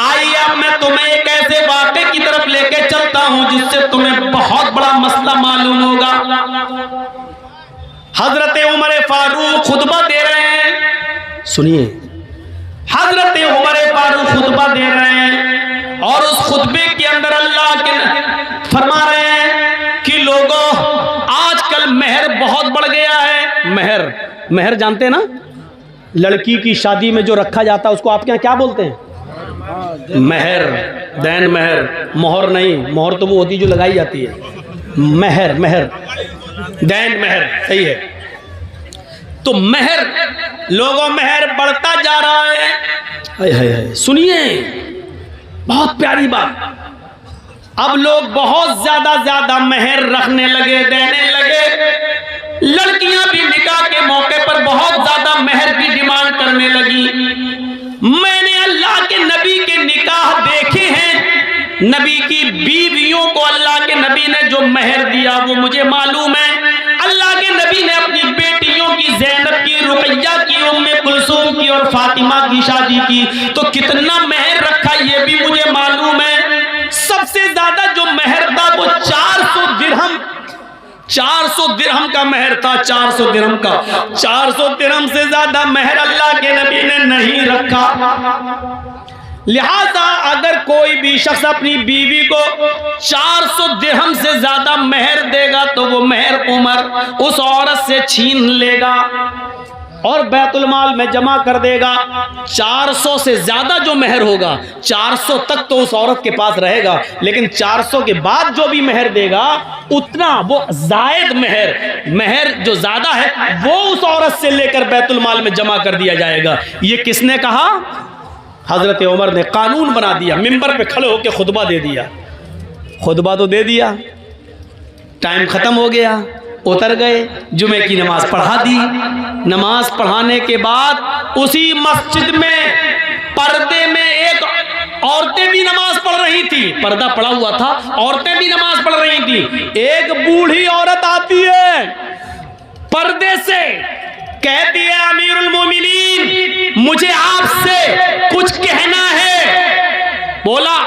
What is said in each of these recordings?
आइए अब मैं तुम्हें एक ऐसे वाक़े की तरफ लेके चलता हूं जिससे तुम्हें बहुत बड़ा मसला मालूम होगा। हजरत उमर फारूक खुतबा दे रहे हैं, सुनिए, हजरत उमर फारूक खुतबा दे रहे हैं और उस खुतबे के अंदर अल्लाह के फरमा रहे हैं कि लोगों आजकल मेहर बहुत बढ़ गया है। मेहर, मेहर जानते हैं ना, लड़की की शादी में जो रखा जाता है उसको आपके यहाँ क्या बोलते हैं? मेहर, दैन मेहर, मोहर नहीं, मोहर तो वो होती जो लगाई जाती है, मेहर, मेहर, दैन मेहर, सही है। तो मेहर, लोगों मेहर बढ़ता जा रहा है। हाय हाय हाय, सुनिए बहुत प्यारी बात, अब लोग बहुत ज्यादा मेहर रखने लगे, देने लगे। लड़कियां भी निकाह के मौके पर बहुत ज्यादा मेहर की डिमांड करने लगी। मैंने अल्लाह के नबी के निकाह देखे हैं, नबी की बीवियों को अल्लाह के नबी ने जो मेहर दिया वो मुझे मालूम है। अल्लाह के नबी ने अपनी बेटियों की, ज़ैनब की, रुक़ैया की, उम्मे कुलसूम की और फातिमा की शादी की तो कितना मेहर रखा ये भी मुझे मालूम है। सबसे ज्यादा जो मेहर था वो 400 दिरहम, 400 दिरहम का मेहर था, 400 दिरहम का। 400 दिरहम से ज्यादा मेहर अल्लाह के नबी ने नहीं रखा। लिहाजा अगर कोई भी शख्स अपनी बीवी को 400 दिरहम से ज्यादा मेहर देगा तो वो मेहर उमर उस औरत से छीन लेगा और बैतुल माल में जमा कर देगा। 400 से ज्यादा जो मेहर होगा, 400 तक तो उस औरत के पास रहेगा, लेकिन 400 के बाद जो भी मेहर देगा उतना वो जायद मेहर, मेहर जो ज्यादा है वो उस औरत से लेकर बैतुल माल में जमा कर दिया जाएगा। ये किसने कहा? हजरत उमर ने कानून बना दिया, मिंबर पे खड़े होकर खुतबा दे दिया। खुतबा तो दे दिया, टाइम खत्म हो गया, उतर गए, जुमे की नमाज पढ़ा दी। नमाज पढ़ाने के बाद उसी मस्जिद में पर्दे में एक औरतें भी नमाज पढ़ रही थी, पर्दा पड़ा हुआ था, औरतें भी नमाज पढ़ रही थी। एक बूढ़ी औरत आती है पर्दे से, कहती है अमीरुल मोमिनीन मुझे आपसे कुछ कहना है। बोला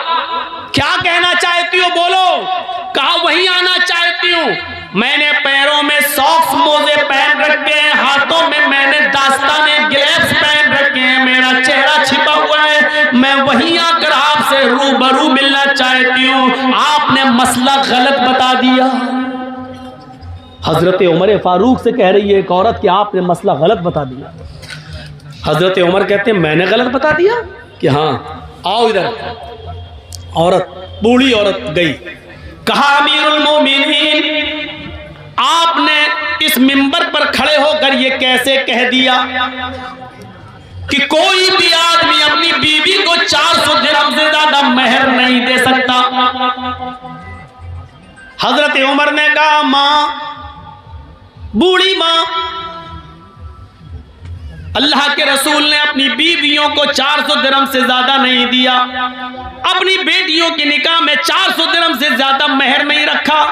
क्या कहना चाहती हो? बोलो। कहा वहीं आना चाहती हूँ, मैंने पैरों में सॉक्स मोजे पहन रखे हैं, हाथों में मैंने दास्ताने ग्लव्स पहन रखे हैं, मेरा चेहरा छिपा हुआ है, मैं वहीं आकर आपसे रूबरू मिलना चाहती हूँ, आपने मसला गलत बता दिया। हजरत उमर फारूक से कह रही है एक औरत कि आपने मसला गलत बता दिया। हजरत उमर कहते हैं मैंने गलत बता दिया? कि हाँ, आओ इधर। औरत, बूढ़ी औरत गई, कहा अमीरुल मोमिनीन आपने इस मिंबर पर खड़े होकर ये कैसे कह दिया कि कोई भी आदमी अपनी बीवी को 400 दिरहम से ज्यादा मेहर नहीं दे सकता? हजरत उमर ने कहा मां, बूढ़ी मां, अल्लाह के रसूल ने अपनी बीवियों को 400 दिरहम से ज्यादा नहीं दिया, अपनी बेटियों के निकाह में 400 दिरहम से ज्यादा मेहर नहीं रखा।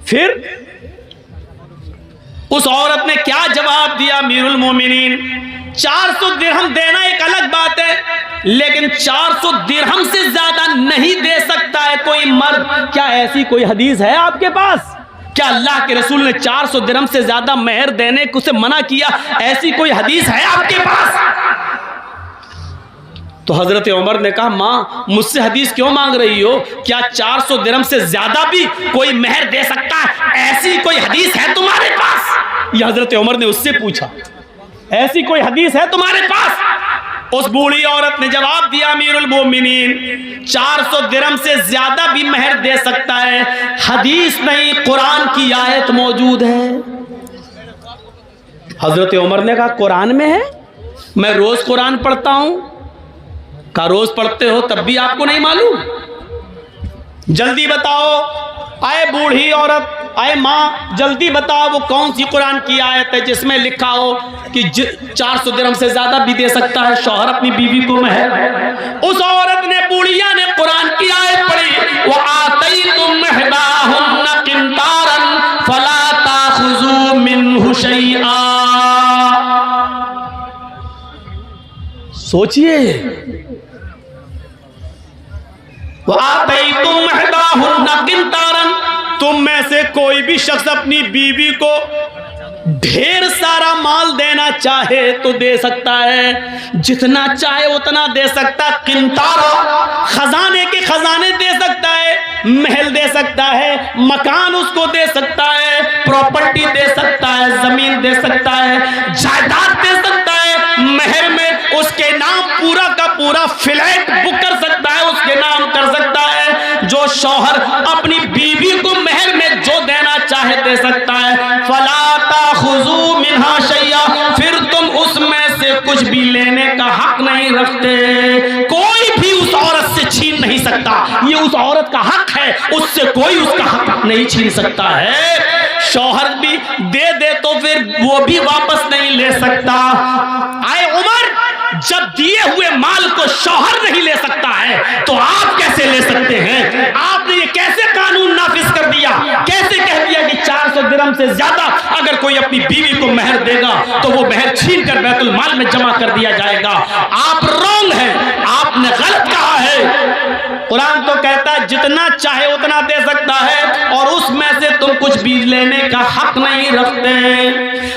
फिर उस औरत ने क्या जवाब दिया? अमीरुल मोमिनीन 400 दिरहम देना एक अलग बात है, लेकिन 400 दिरहम से ज्यादा नहीं दे सकता है कोई मर्द। क्या ऐसी कोई हदीस है आपके पास? क्या अल्लाह के रसूल ने 400 दिरहम से ज्यादा मेहर देने को से मना किया? ऐसी कोई हदीस है आपके पास? तो हजरत उमर ने कहा मां, मुझसे हदीस क्यों मांग रही हो? क्या 400 दिरहम से ज्यादा भी कोई मेहर दे सकता है? ऐसी कोई हदीस है तुम्हारे पास? ये हजरत उमर ने उससे पूछा, ऐसी कोई हदीस है तुम्हारे पास? उस बूढ़ी औरत ने जवाब दिया अमीरुल मोमिनीन 400 दिरहम से ज्यादा भी मेहर दे सकता है, हदीस नहीं कुरान की आयत मौजूद है। हजरत उमर ने कहा कुरान में है? मैं रोज कुरान पढ़ता हूं। कहा रोज पढ़ते हो तब भी आपको नहीं मालूम? जल्दी बताओ। आए बूढ़ी औरत, आए माँ, जल्दी बताओ वो कौन सी कुरान की आयत है जिसमें लिखा हो कि 400 दिरहम से ज्यादा भी दे सकता है शौहर अपनी बीवी को मेहर। उस औरत ने, बूढ़िया ने कुरान की आयत पढ़ी, वो आतैतुम इहदाहुन्ना किंतारन फला ताखुजू मिन्हु शैआ। सोचिए, तुम में से कोई भी शख्स अपनी बीवी को ढेर सारा माल देना चाहे तो दे सकता है, जितना चाहे उतना दे सकता। किंतारा, खजाने के खजाने दे सकता है, महल दे सकता है, मकान उसको दे सकता है, प्रॉपर्टी दे सकता है, जमीन दे सकता है, जायदाद दे सकता है। महर में उसके नाम पूरा का पूरा फ्लैट बुक कर सकता है, उसके नाम कर सकता है। जो शौहर अपनी बीवी को महर में जो देना चाहे दे सकता है। फला ताखुजू मिन्हा शैया, फिर तुम उसमें से कुछ भी लेने का हक नहीं रखते। कोई भी उस औरत से छीन नहीं सकता, ये उस औरत का हक है, उससे कोई उसका हक नहीं छीन सकता है। शौहर भी दे तो फिर वो भी वापस नहीं ले सकता। आए उमर, जब दिए हुए माल को शौहर नहीं ले सकता है तो आप कैसे ले सकते हैं? आपने ये कैसे कानून नाफिज कर दिया? कैसे कह दिया कि 400 दिरहम से ज्यादा अगर कोई अपनी बीवी को महर देगा तो वो महर छीन कर बैतुल माल में जमा कर दिया जाएगा? आप रॉन्ग हैं, आपने गलत कहा है। कुरान तो कहता है जितना चाहे उतना दे सकता है और उसमें से तुम कुछ भी लेने का हक नहीं रखते।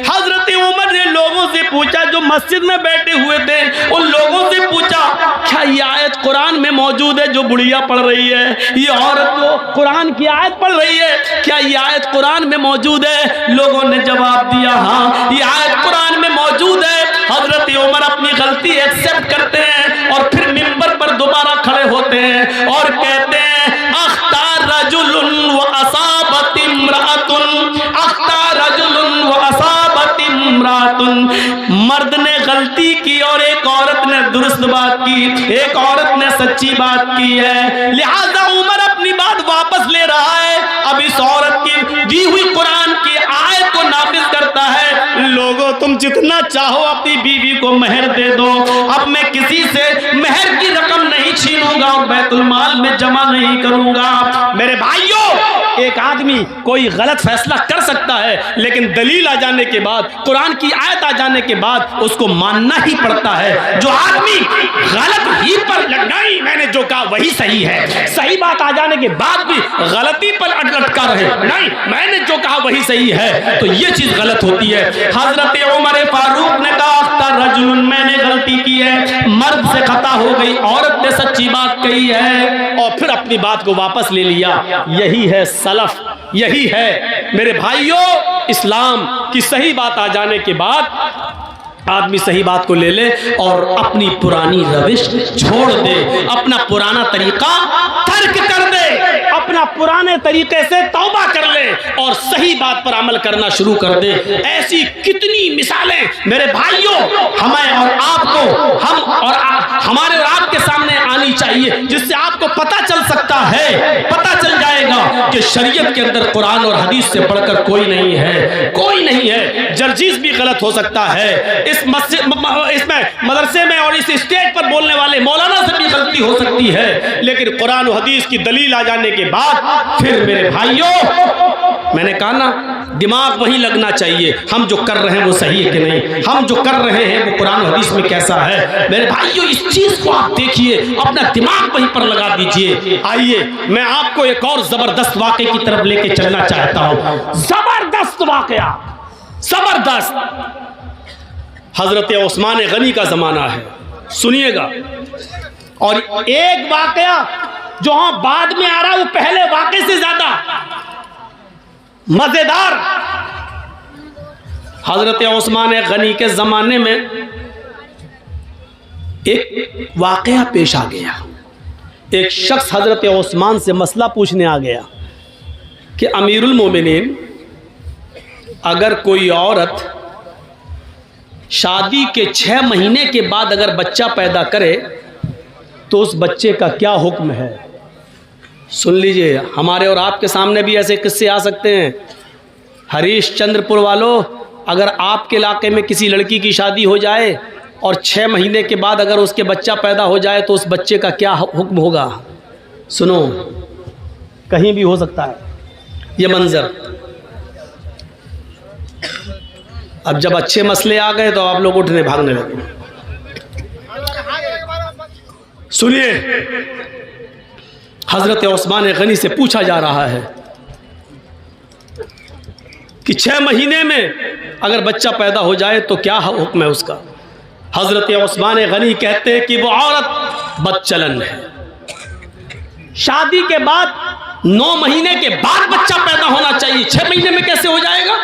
हजरत उमर ने लोगों से पूछा, जो मस्जिद में बैठे हुए थे उन लोगों से पूछा, क्या ये आयत कुरान में मौजूद है जो बुढ़िया पढ़ रही है? ये औरत तो कुरान की आयत पढ़ रही है, क्या ये आयत कुरान में मौजूद है? लोगों ने जवाब दिया, हाँ ये आयत कुरान में मौजूद है। हजरत उमर अपनी गलती एक्सेप्ट करते हैं और फिर मिंबर पर दोबारा खड़े होते हैं और कहते हैं, अख्तार रजुलुन व असाबत इम्रातुन, अख्तार रजुलुन व असाबत इम्रातुन। मर्द ने गलती की और एक औरत ने दुरुस्त बात की, एक औरत ने सच्ची बात की है, लिहाजा उमर अपनी बात वापस ले रहा है। अब इस औरत की दी हुई कुरान की आयत को नाफिज करता है। लोगों, तुम जितना चाहो अपनी बीवी को महर दे दो, अब मैं किसी से महर की रकम नहीं छीनूंगा और बैतुल माल में जमा नहीं करूंगा। मेरे भाइयों, एक आदमी कोई गलत फैसला कर सकता है, लेकिन दलील आ जाने के बाद, कुरान की आयत आ जाने के बाद उसको मानना ही पड़ता है। जो आदमी गलत ही पर नहीं, मैंने जो कहा वही सही है, सही बात आ जाने के बाद भी गलती पर लटका रहे, नहीं मैंने जो कहा वही सही है, तो ये चीज गलत होती है। हजरत उमर फारूक ने कहा, अख्तर रजुलुन, मैंने गलती की है, मर्द से खता हो गई, औरत ने सच्ची बात कही है, और फिर अपनी बात को वापस ले लिया। यही है सलफ, यही है मेरे भाइयों इस्लाम की। सही बात आ जाने के बाद आदमी सही बात को ले ले और अपनी पुरानी रविश छोड़ दे, अपना पुराना तरीका तर्क कर दे, अपना पुराने तरीके से तौबा कर ले और सही बात पर अमल करना शुरू कर दे। ऐसी कितनी मिसालें मेरे भाइयों हमें और आपको, हम और हमारे और आपके सामने आनी चाहिए, जिससे आपको पता चल सकता है, पता चल जाएगा कि शरीयत के अंदर कुरान और हदीस से बढ़कर कोई नहीं है, कोई नहीं है। जर्जीस भी गलत हो सकता है, इस इसमें मदरसे में और इस स्टेज पर बोलने वाले मौलाना से भी गलती हो सकती है, लेकिन कुरान और हदीस की दलील आ जाने के बाद फिर मेरे भाइयों, मैंने कहा ना, दिमाग वहीं लगना चाहिए, हम जो कर रहे हैं वो सही है कि नहीं, हम जो कर रहे हैं वो कुरान और हदीस में कैसा है। मेरे भाइयों, इस चीज को आप देखिए, अपना दिमाग वहीं पर लगा दीजिए। आइए मैं आपको एक और जबरदस्त वाक़े की तरफ लेके चलना चाहता हूं। जबरदस्त वाक़या, जबरदस्त। हजरत उस्मान गनी का जमाना है, सुनिएगा। और एक वाकया जो बाद में आ रहा है वो पहले वाकये से ज्यादा मजेदार। हजरत उस्मान गनी के जमाने में एक वाकया पेश आ गया। एक शख्स हजरत उस्मान से मसला पूछने आ गया कि अमीरुल मोमिनीन, अगर कोई औरत शादी के 6 महीने के बाद अगर बच्चा पैदा करे तो उस बच्चे का क्या हुक्म है? सुन लीजिए, हमारे और आपके सामने भी ऐसे किस्से आ सकते हैं। हरीश चंद्रपुर वालों, अगर आपके इलाके में किसी लड़की की शादी हो जाए और 6 महीने के बाद अगर उसके बच्चा पैदा हो जाए तो उस बच्चे का क्या हुक्म होगा? सुनो, कहीं भी हो सकता है ये मंजर। अब जब अच्छे मसले आ गए तो आप लोग उठने भागने लगे। सुनिए, हजरत उस्मान गनी से पूछा जा रहा है कि 6 महीने में अगर बच्चा पैदा हो जाए तो क्या हुक्म है उसका। हजरत उस्मान गनी कहते हैं कि वो औरत बदचलन है। शादी के बाद 9 महीने के बाद बच्चा पैदा होना चाहिए, 6 महीने में कैसे हो जाएगा।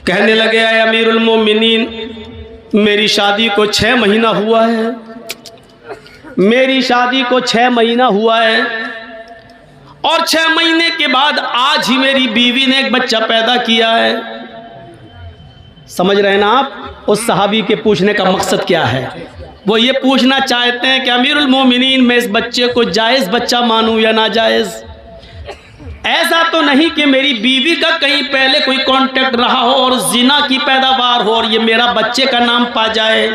कहने लगे, आए अमीरुल मोमिनीन, मेरी शादी को 6 महीना हुआ है, मेरी शादी को 6 महीना हुआ है और 6 महीने के बाद आज ही मेरी बीवी ने एक बच्चा पैदा किया है। समझ रहे हैं ना आप उस सहाबी के पूछने का मकसद क्या है। वो ये पूछना चाहते हैं कि अमीरुल मोमिनीन, मैं इस बच्चे को जायज़ बच्चा मानूं या नाजायज़। ऐसा तो नहीं कि मेरी बीवी का कहीं पहले कोई कांटेक्ट रहा हो और जिना की पैदावार हो और ये मेरा बच्चे का नाम पा जाए।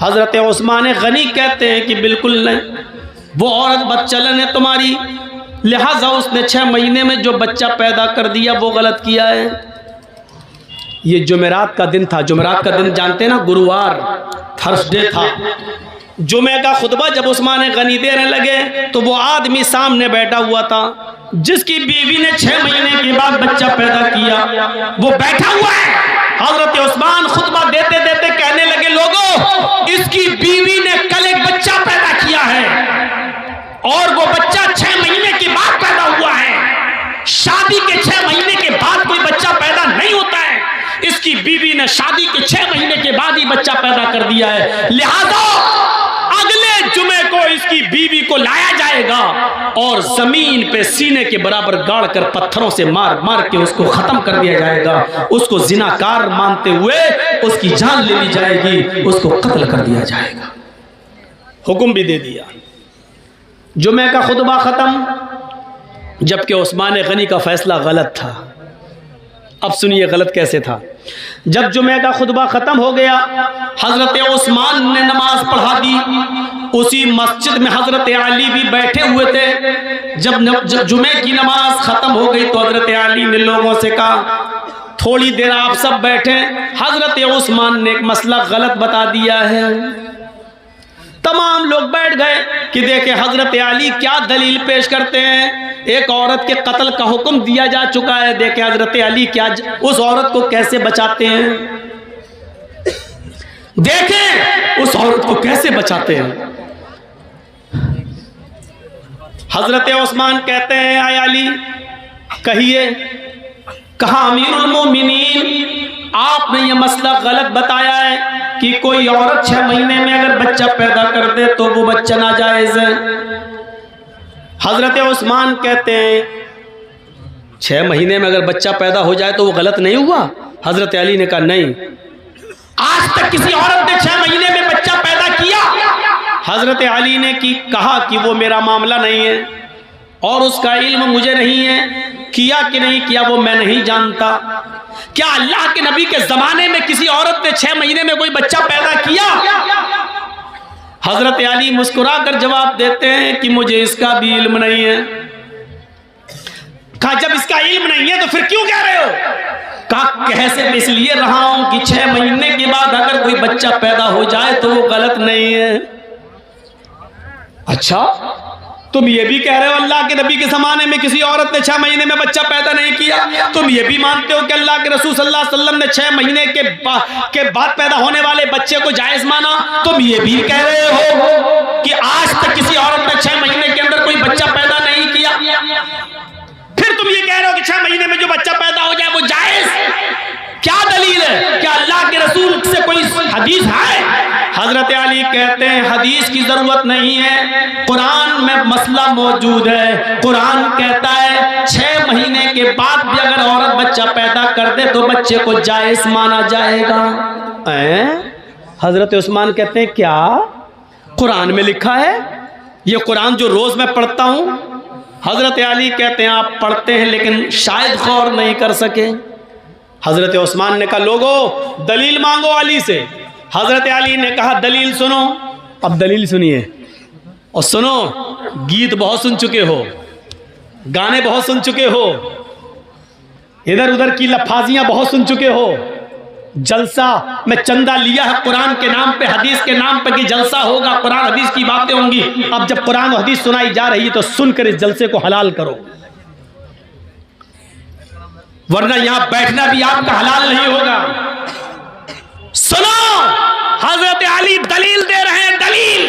हजरत उस्मान गनी कहते हैं कि बिल्कुल नहीं, वो औरत बदचलन है तुम्हारी, लिहाजा उसने 6 महीने में जो बच्चा पैदा कर दिया वो गलत किया है। ये जुमेरात का दिन था। जुमेरात का दिन जानते हैं ना, गुरुवार, थर्सडे था। जुमे का खुतबा जब उस्मान गनी देने लगे तो वो आदमी सामने बैठा हुआ था जिसकी बीवी ने 6 महीने के बाद बच्चा पैदा किया, वो बैठा हुआ है। हजरत उस्मान खुतबा देते देते कहने लगे, लोगों, इसकी बीवी ने कल एक बच्चा पैदा किया है और वो बच्चा 6 महीने के बाद पैदा हुआ है। शादी के 6 महीने के बाद कोई बच्चा पैदा नहीं होता है। इसकी बीवी ने शादी के 6 महीने के बाद ही बच्चा पैदा कर दिया है। लिहाजा अगले जुमे को इसकी बीवी को लाया जाएगा और जमीन पे सीने के बराबर गाड़ कर पत्थरों से मार मार के उसको खत्म कर दिया जाएगा। उसको जिनाकार मानते हुए उसकी जान ले ली जाएगी, उसको कत्ल कर दिया जाएगा। हुक्म भी दे दिया। जुमे का खुतबा खत्म, जबकि उस्मान गनी का फैसला गलत था। अब सुनिए गलत कैसे था। जब जुमे का खुतबा खत्म हो गया, हजरत उस्मान ने नमाज पढ़ा दी। उसी मस्जिद में हजरत अली भी बैठे हुए थे। जब जुमे की नमाज खत्म हो गई तो हजरत अली ने लोगों से कहा, थोड़ी देर आप सब बैठे, हजरत उस्मान ने एक मसला गलत बता दिया है। तमाम लोग बैठ गए कि देखे हजरत अली क्या दलील पेश करते हैं। एक औरत के कत्ल का हुक्म दिया जा चुका है, देखे हजरत अली क्या उस औरत को कैसे बचाते हैं, देखें उस औरत को कैसे बचाते हैं। हजरत उस्मान कहते हैं, आय अली कहिए। कहा, अमीरुल मोमिनीन, आपने ये मसला गलत बताया है कि कोई औरत 6 महीने में अगर बच्चा पैदा कर दे तो वो बच्चा नाजायज है। हजरत उस्मान कहते हैं 6 महीने में अगर बच्चा पैदा हो जाए तो वो गलत नहीं हुआ। हजरत अली ने कहा नहीं, आज तक किसी औरत ने 6 महीने में बच्चा पैदा किया। हजरत अली ने कहा कि वो मेरा मामला नहीं है और उसका इल्म मुझे नहीं है, किया कि नहीं किया वो मैं नहीं जानता। क्या अल्लाह के नबी के जमाने में किसी औरत ने 6 महीने में कोई बच्चा पैदा किया? हजरत अली मुस्कुरा कर जवाब देते हैं कि मुझे इसका भी इल्म नहीं है। कहा, जब इसका इल्म नहीं है तो फिर क्यों कह रहे हो? कहा, कह से इसलिए रहा हूं कि 6 महीने के बाद अगर कोई बच्चा पैदा हो जाए तो वो गलत नहीं है। अच्छा, तुम ये भी कह रहे हो अल्लाह के नबी के ज़माने में किसी औरत ने 6 महीने में बच्चा पैदा नहीं किया? तुम ये भी मानते हो कि अल्लाह के रसूल सल्लल्लाहु अलैहि वसल्लम ने 6 महीने के बाद पैदा होने वाले बच्चे को जायज़ माना? तुम ये भी कह रहे हो कि आज तक किसी औरत ने 6 महीने के अंदर कोई बच्चा पैदा नहीं किया? फिर तुम ये कह रहे हो कि 6 महीने में जो बच्चा पैदा हो जाए वो जायज़? क्या दलील है? क्या अल्लाह के रसूल से कोई हदीस है? हजरत अली कहते हैं हदीस की जरूरत नहीं है, कुरान में मसला मौजूद है। कुरान कहता है 6 महीने के बाद भी अगर औरत बच्चा पैदा कर दे तो बच्चे को जायज माना जाएगा। हजरत उस्मान कहते हैं क्या कुरान में लिखा है? ये कुरान जो रोज मैं पढ़ता हूं। हजरत अली कहते हैं आप पढ़ते हैं लेकिन शायद गौर नहीं कर सके। हजरत उस्मान ने कहा लोगों दलील मांगो अली से। हजरत अली ने कहा दलील सुनो। अब दलील सुनिए और सुनो, गीत बहुत सुन चुके हो, गाने बहुत सुन चुके हो, इधर उधर की लफाजियां बहुत सुन चुके हो, जलसा में चंदा लिया है कुरान के नाम पे, हदीस के नाम पे कि जलसा होगा, कुरान हदीस की बातें होंगी। अब जब कुरान हदीस सुनाई जा रही है तो सुनकर इस जलसे को हलाल करो, वरना यहां बैठना भी आपका हलाल नहीं होगा। सुनो, हजरत अली दलील दे रहे हैं। दलील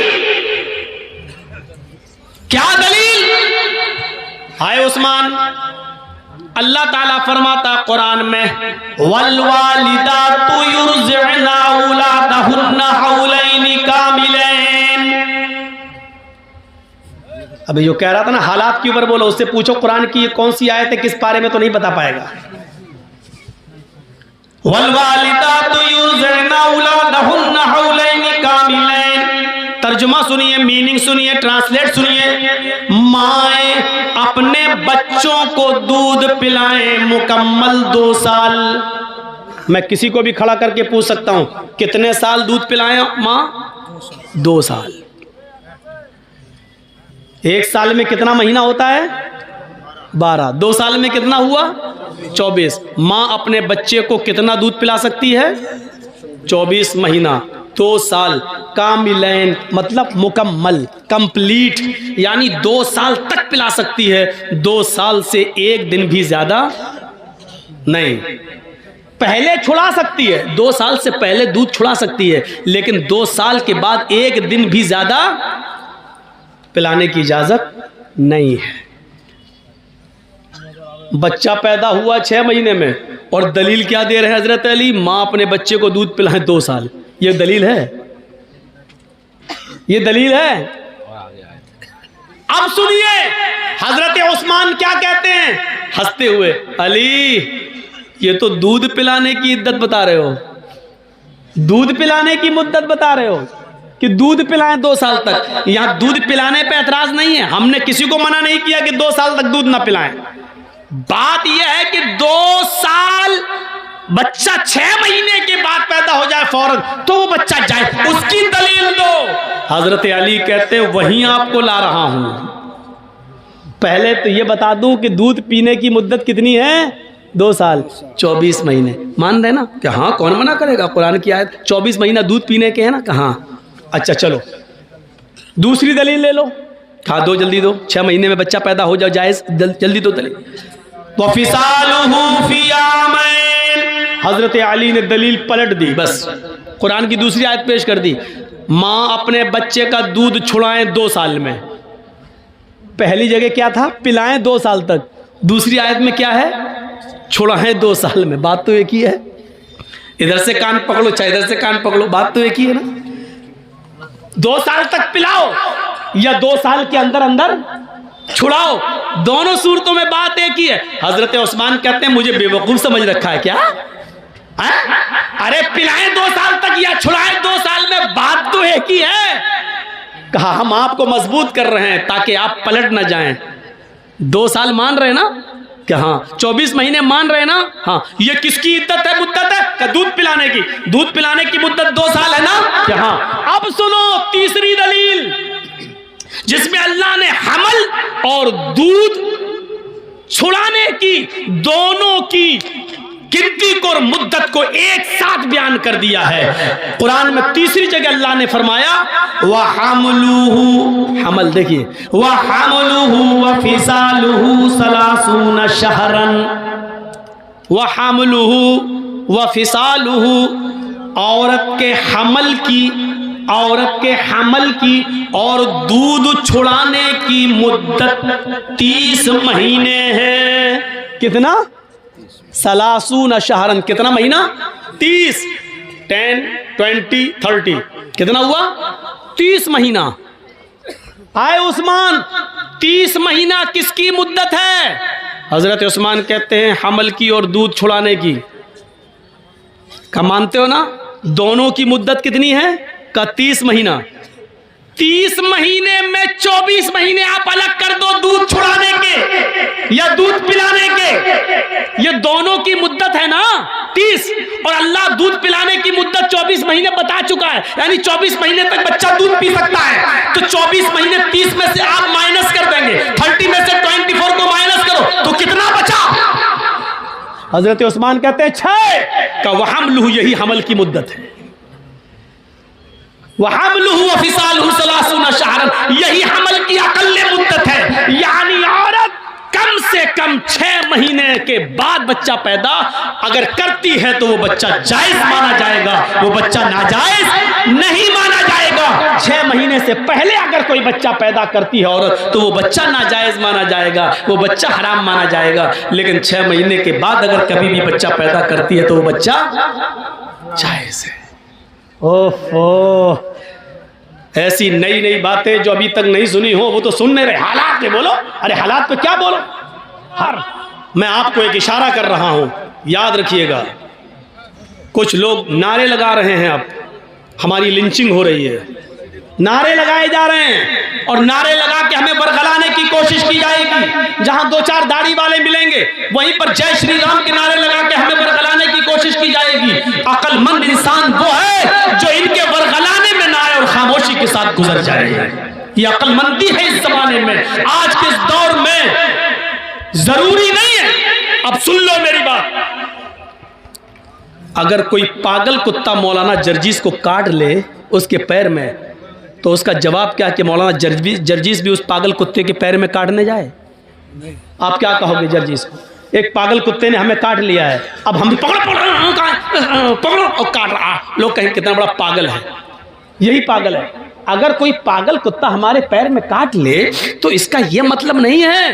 क्या? दलील आए उस्मान, अल्लाह ताला फरमाता कुरान में, वल वालिदातु युरज़िअना औलादहुन्ना हौलैनि कामिलैन। अभी जो कह रहा था ना हालात के ऊपर बोलो, उससे पूछो कुरान की ये कौन सी आयत है, किस पारे में, तो नहीं बता पाएगा। वल वालिदातु युरज़िअना औलादहुन्ना हौलैनि कामिलैन। तर्जुमा सुनिए, मीनिंग सुनिए, ट्रांसलेट सुनिए। माएँ अपने बच्चों को दूध पिलाएं मुकम्मल 2 साल। मैं किसी को भी खड़ा करके पूछ सकता हूं, कितने साल दूध पिलाएं माँ? 2 साल। 1 साल में कितना महीना होता है? 12। 2 साल में कितना हुआ? 24। माँ अपने बच्चे को कितना दूध पिला सकती है? 24 महीना, 2 साल। कामिलैन मतलब मुकम्मल, कंप्लीट, यानी 2 साल तक पिला सकती है, 2 साल से 1 दिन भी ज्यादा नहीं। पहले छुड़ा सकती है, 2 साल से पहले दूध छुड़ा सकती है, लेकिन 2 साल के बाद 1 दिन भी ज्यादा पिलाने की इजाजत नहीं है। बच्चा पैदा हुआ 6 महीने में, और दलील क्या दे रहे हैं हजरत अली? माँ अपने बच्चे को दूध पिलाए 2 साल। ये दलील है? ये दलील है? अब सुनिए हजरत उस्मान क्या कहते हैं हंसते हुए, अली ये तो दूध पिलाने की इद्दत बता रहे हो, दूध पिलाने की मुद्दत बता रहे हो कि दूध पिलाएं 2 साल तक। यहां दूध पिलाने पे एतराज नहीं है, हमने किसी को मना नहीं किया कि 2 साल तक दूध ना पिलाएं। बात यह है कि 2 साल, बच्चा 6 महीने के बाद पैदा हो जाए फौरन तो वो बच्चा जाए, उसकी दलील दो। हजरत अली कहते हैं वहीं आपको ला रहा हूं। पहले तो ये बता दूं कि दूध पीने की मुद्दत कितनी है? 2 साल 24 महीने। मान रहे ना कि हाँ, कौन मना करेगा? कुरान की आयत 24 महीना दूध पीने के है ना, कहाँ? अच्छा चलो दूसरी दलील ले लो। हाँ दो, जल्दी दो। 6 महीने में बच्चा पैदा हो जाओ, जायज, जल्दी दो दलील। वफिसालुहु फी आमैन। हजरत अली ने दलील पलट दी, बस कुरान की दूसरी आयत पेश कर दी। माँ अपने बच्चे का दूध छुड़ाएं 2 साल में। पहली जगह क्या था? पिलाएं 2 साल तक। दूसरी आयत में क्या है? छुड़ाएं 2 साल में। बात तो एक ही है। इधर से कान पकड़ो चाहे इधर से कान पकड़ो, बात तो एक ही है ना। 2 साल तक पिलाओ या 2 साल के अंदर अंदर छुड़ाओ, दोनों सूरतों में बात एक ही है। हजरत उस्मान कहते हैं मुझे बेवकूफ समझ रखा है क्या? अरे पिलाएं 2 साल तक या छुड़ाएं 2 साल में, बात तो एक ही है। कहा हम आपको मजबूत कर रहे हैं ताकि आप पलट ना जाएं। 2 साल मान रहे ना कि हाँ, 24 महीने मान रहे ना, हाँ। ये किसकी इद्दत है, मुद्दत है? कि दूध पिलाने की। दूध पिलाने की मुद्दत 2 साल है ना, कि हाँ। अब सुनो तीसरी दलील, जिसमें अल्लाह ने हमल और दूध छुड़ाने की दोनों की गिनती को और मुद्दत को एक साथ बयान कर दिया है। कुरान में तीसरी जगह अल्लाह ने फरमाया वहमलुहु, हमल देखिए, वहमलुहु वफिसालुहु सलासून शहरन। वहमलुहु वफिसालुहु, औरत के हमल की और दूध छुड़ाने की मुद्दत 30 महीने है। कितना? सलासून शहरन। कितना महीना? 30, 10, 20, 30। कितना हुआ? 30 महीना। आए उस्मान, 30 महीना किसकी मुद्दत है? हजरत उस्मान कहते हैं हमल की और दूध छुड़ाने की। क्या मानते हो ना? दोनों की मुद्दत कितनी है? का 30 महीना। 30 महीने में 24 महीने आप अलग कर दो दूध छुड़ाने के या दूध पिलाने के। ये दोनों की मुद्दत है ना 30, और अल्लाह दूध पिलाने की मुद्दत 24 महीने बता चुका है, यानी 24 महीने तक बच्चा दूध पी सकता है। तो 24 महीने 30 में से आप माइनस कर देंगे, 30 में से 24 को माइनस करो तो कितना बचा? हजरत उस्मान कहते हैं 6 का वहमलुहु, यही हमल की मुद्दत है। वहमलुहु व फिसालुहु सलासूना शहरन, यही हमल की अकल मुद्दत है। यानी औरत कम से कम 6 महीने के बाद बच्चा पैदा अगर करती है तो वो बच्चा जायज माना जाएगा, वो बच्चा नाजायज नहीं माना जाएगा। 6 महीने से पहले अगर कोई बच्चा पैदा करती है औरत तो वो बच्चा नाजायज माना जाएगा, वो बच्चा हराम माना जाएगा। लेकिन 6 महीने के बाद अगर कभी भी बच्चा पैदा करती है तो वो बच्चा जायज है। ओफो, ऐसी नई नई बातें जो अभी तक नहीं सुनी हो वो तो सुनने रहे। हालात पे बोलो, अरे हालात पे क्या बोलो। मैं आपको एक इशारा कर रहा हूं, याद रखिएगा। कुछ लोग नारे लगा रहे हैं, अब हमारी लिंचिंग हो रही है, नारे लगाए जा रहे हैं और नारे लगा के हमें बरगलाने की कोशिश की जाएगी। जहां 2-4 दाढ़ी वाले मिलेंगे वहीं पर जय श्री राम के नारे लगा के हमें बरगलाने की कोशिश की जाएगी। अक्लमंद इंसान वो है जो इनके बरगलाने में ना आए और खामोशी के साथ गुजर जाए। ये अक्लमंदी है इस जमाने में, आज के इस दौर में। जरूरी नहीं है, अब सुन लो मेरी बात। अगर कोई पागल कुत्ता मौलाना जर्जीस को काट ले उसके पैर में, तो उसका जवाब क्या कि मौलाना जर्जीस भी उस पागल कुत्ते के पैर में काटने जाए? आप क्या कहोगे जर्जीस को? एक पागल कुत्ते ने हमें काट लिया है, अब हम भी पकड़ो और काट रहा। लोग कहें कितना बड़ा पागल है। यही पागल है। अगर कोई पागल कुत्ता हमारे पैर में काट ले तो इसका यह मतलब नहीं है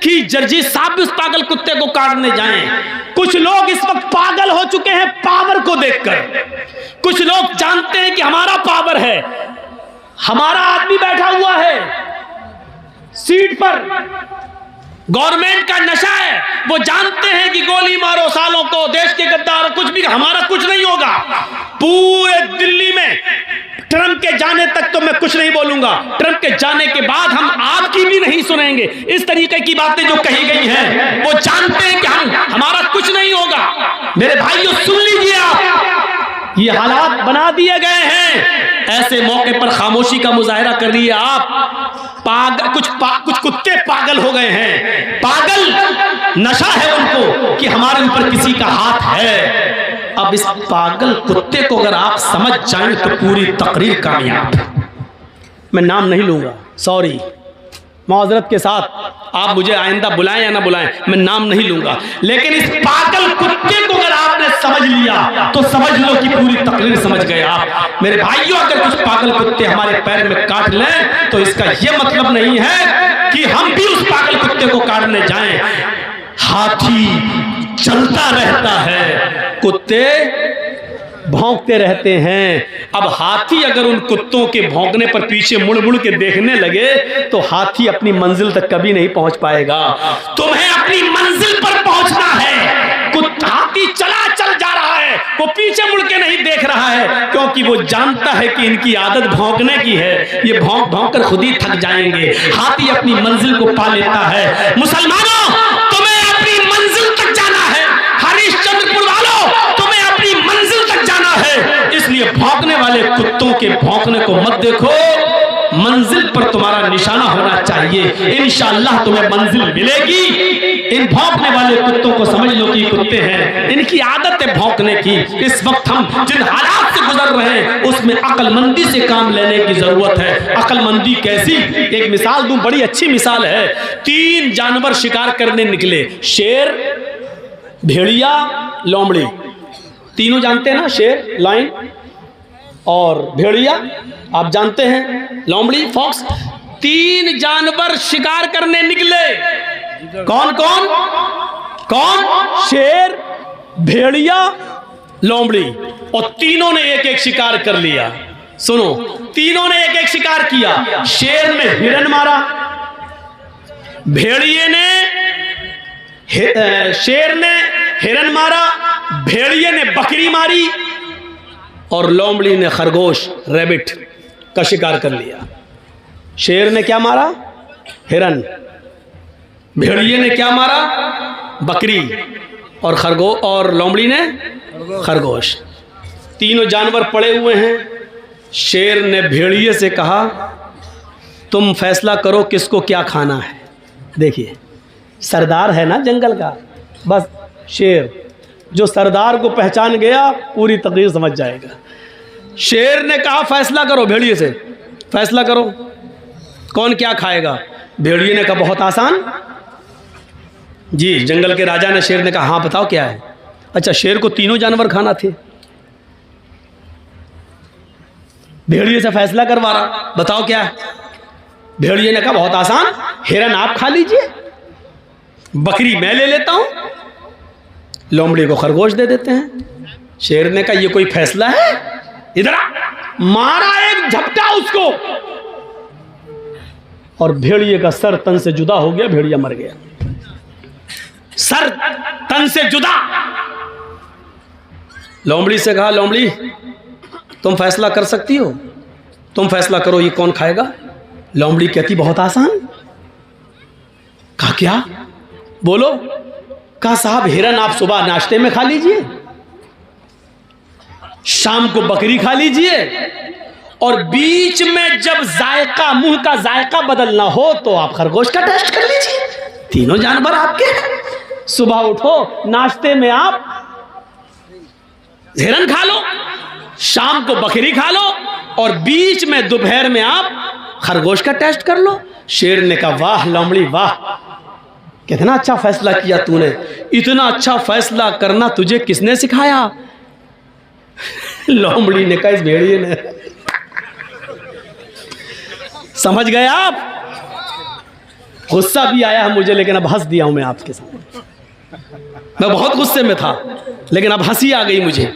कि जर्जीस साहब भी उस पागल कुत्ते को काटने जाएं। कुछ लोग इस वक्त पागल हो चुके हैं पावर को देखकर। कुछ लोग जानते हैं कि हमारा पावर है, हमारा आदमी बैठा हुआ है सीट पर, गवर्नमेंट का नशा है। वो जानते हैं कि गोली मारो सालों को, देश के गद्दार, कुछ भी, हमारा कुछ नहीं होगा। पूरे दिल्ली में ट्रंप के जाने तक तो मैं कुछ नहीं बोलूंगा, ट्रंप के जाने के बाद हम आपकी भी नहीं सुनेंगे। इस तरीके की बातें जो कही गई हैं, वो जानते हैं कि हमारा कुछ नहीं होगा। मेरे भाइयों सुन लीजिए, आप ये हालात बना दिए गए हैं। ऐसे मौके पर खामोशी का मुजाहरा कर लिए आप। कुछ कुत्ते पागल हो गए हैं, पागल नशा है उनको कि हमारे ऊपर किसी का हाथ है। अब इस पागल कुत्ते को अगर आप समझ जाएं तो पूरी तकरीर कामयाब। मैं नाम नहीं लूंगा, सॉरी, माजरत के साथ। आप मुझे आइंदा बुलाएं या ना बुलाएं, मैं नाम नहीं लूंगा। लेकिन इस पागल कुत्ते को अगर आपने समझ लिया तो समझ लो कि पूरी तकरीर समझ गए आप। मेरे भाइयों, अगर कुछ पागल कुत्ते हमारे पैर में काट लें तो इसका यह मतलब नहीं है कि हम भी उस पागल कुत्ते को काटने जाएं। हाथी चलता रहता है, कुत्ते भौंकते रहते हैं। अब हाथी अगर उन कुत्तों के भौंकने पर पीछे मुड़ मुड़ के देखने लगे तो हाथी अपनी मंजिल तक कभी नहीं पहुंच पाएगा। तुम्हें अपनी मंजिल पर पहुंचना है। हाथी चल जा रहा है, वो पीछे मुड़ के नहीं देख रहा है, क्योंकि वो जानता है कि इनकी आदत भौंकने की है, ये भौंक भौंक कर खुद ही थक जाएंगे। हाथी अपनी मंजिल को पा लेता है। मुसलमानों, तुम्हें अपनी मंजिल तक जाना है। हरिश्चंद्रपुर वालों, तुम्हें अपनी मंजिल तक जाना है। इसलिए भौंकने वाले कुत्तों के भौंकने को मत देखो, मंजिल पर तुम्हारा निशाना होना चाहिए। इंशाअल्लाह तुम्हें मंजिल मिलेगी। इन भौंकने वाले कुत्तों को समझ लो कि कुत्ते हैं, इनकी आदत है भौंकने की। इस वक्त हम जिन हालात से गुजर रहे हैं उसमें अक्लमंदी से काम लेने की जरूरत है। अक्लमंदी कैसी? एक मिसाल दूं, बड़ी अच्छी मिसाल है। 3 जानवर शिकार करने निकले, शेर, भेड़िया, लोमड़ी। तीनों जानते हैं ना, शेर, लायन और भेड़िया, आप जानते हैं, लोमड़ी, फॉक्स। 3 जानवर शिकार करने निकले। कौन कौन? शेर, भेड़िया, लोमड़ी। और तीनों ने एक एक शिकार कर लिया। सुनो, तीनों ने एक एक शिकार किया। शेर ने हिरन मारा, भेड़िए ने शेर ने हिरन मारा, भेड़िए ने बकरी मारी और लोमड़ी ने खरगोश, रैबिट का शिकार कर लिया। शेर ने क्या मारा? हिरन। भेड़िए ने क्या मारा? बकरी। और लोमड़ी ने खरगोश। तीनों जानवर पड़े हुए हैं। शेर ने भेड़िए से कहा, तुम फैसला करो किसको क्या खाना है। देखिए, सरदार है ना जंगल का, बस शेर जो सरदार को पहचान गया पूरी तकदीर समझ जाएगा। शेर ने कहा फैसला करो भेड़िए से, फैसला करो कौन क्या खाएगा। भेड़िए ने कहा बहुत आसान जी। जंगल के राजा ने शेर ने कहा हाँ बताओ क्या है। अच्छा, शेर को तीनों जानवर खाना थे। भेड़िए से फैसला करवा रहा, बताओ क्या है। भेड़िए ने कहा बहुत आसान, हिरन आप खा लीजिए, बकरी मैं ले लेता हूं, लोमड़ी को खरगोश दे देते हैं। शेर ने कहा ये कोई फैसला है, इधर आ। मारा एक झपटा उसको और भेड़िए का सर तन से जुदा हो गया, भेड़िया मर गया। सर तन से जुदा। लोमड़ी से कहा लोमड़ी तुम फैसला कर सकती हो, तुम फैसला करो ये कौन खाएगा। लोमड़ी कहती बहुत आसान। कहा क्या बोलो। कहा साहब हिरन आप सुबह नाश्ते में खा लीजिए, शाम को बकरी खा लीजिए, और बीच में जब जायका मुंह का जायका बदलना हो तो आप खरगोश का टेस्ट कर लीजिए। तीनों जानवर आपके। सुबह उठो नाश्ते में आप हिरन खा लो, शाम को बकरी खा लो, और बीच में दोपहर में आप खरगोश का टेस्ट कर लो। शेर ने कहा वाह लोमड़ी वाह, कितना अच्छा फैसला किया तूने। इतना अच्छा फैसला करना तुझे किसने सिखाया। लोमड़ी ने कहा इस भेड़िए ने। समझ गए आप। गुस्सा भी आया है मुझे, लेकिन अब हंस दिया हूं मैं आपके सामने। मैं बहुत गुस्से में था लेकिन अब हंसी आ गई मुझे।